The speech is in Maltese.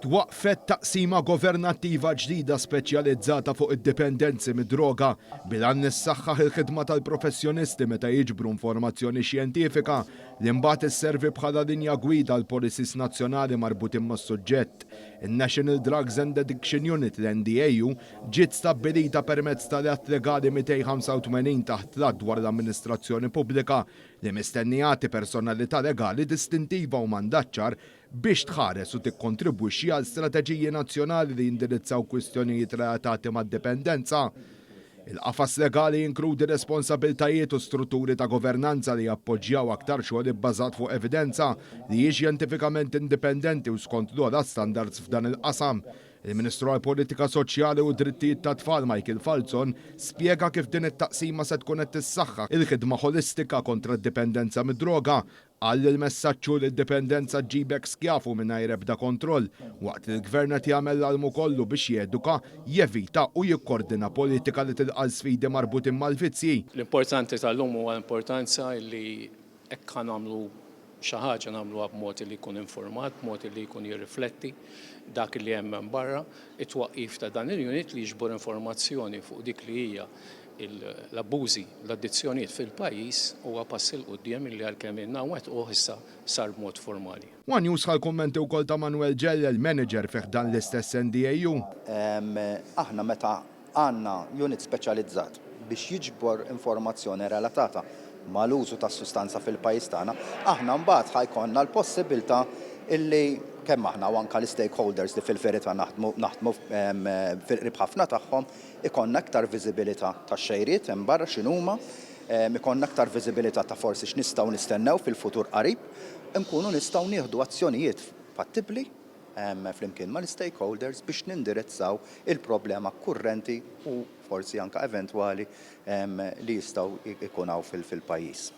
Twaqfet taqsima governattiva ġdida speċjalizzata fuq id-dipendenzi mid-droga bil-għan nissaħħaħ il-ħidma tal-professjonisti meta jiġbru informazzjoni xjentifika li mbagħad isservi bħala linja gwida l-policies nazzjonali marbutin mas-suġġett. Il-National Drugs and Addiction Unit l-NDAU ġiet stabbilita permezz tal-att legali 285 taħt l-att dwar l-amministrazzjoni pubblika li mistennijati personalità legali distintiva u mandaċċar biex tħares u tikkontribwixxi għal strateġiji nazzjonali li jindirizzaw kwistjonijiet relatati mad-dipendenza. Il-qafas legali jinkludi responsabiltajiet u strutturi ta' governanza li jappoġġjaw aktar xogħol ibbażat fuq evidenza li hi xjentifikament indipendenti u skont l-ogħla standards f'dan il-qasam. Il-Ministru għall-Politika Soċjali u d-Drittijiet tat-Tfal Falzon spjega kif din it-taqsima se tkun qed tissaħħaħ il-ħidma holistika kontra d-dipendenza mid-droga. Għall il-messaġġu li d-dipendenza ġibek skjafu mingħajr ebda kontroll waqt li l-Gvern qed jagħmel l-almu kollu biex jeduka, jevita u jikkordina politika li tilqa' sfidi marbutin mal-vizzji. L-importanti tal-lum huwa l-importanza li hekk nagħmlu xi ħaġa nagħmluha b'mod li jkun informat, b'mod li jkun jirrifletti dak li hemm barra, it-twaqqif ta' dan il-unit li jiġbor informazzjoni fuq dik li hija l-abbużi, l-addizzjonijiet fil-pajjiż huwa pass il quddiem li għalkemm innawet u issa sar b'mod formali. One News ħal-kummenti wkoll ta' Manuel Ġell, il-manager fih dan l-istess NDAU. Aħna meta għandna unit speċjalizzat biex jiġbor informazzjoni relatata mal-użu tas sustanza fil-pajjiż tagħna, aħna mbagħad ħajkonna l-possibilità illi kemm aħna u anke l-stakeholders li fil-verità naħdmu fil-qrib ħafna tagħhom ikonna aktar viżibilità tax-xejriet hemm barra x'inhuma, ikonna aktar viżibilità ta' forsi x'nistgħu nistennew fil-futur qarib, nkunu nistgħu nieħdu azzjonijiet fattibbli flimkien mal-stakeholders biex nindirizzaw il-problema kurrenti u forsi anke eventwali li jistgħu jkunaw fil-pajjiż.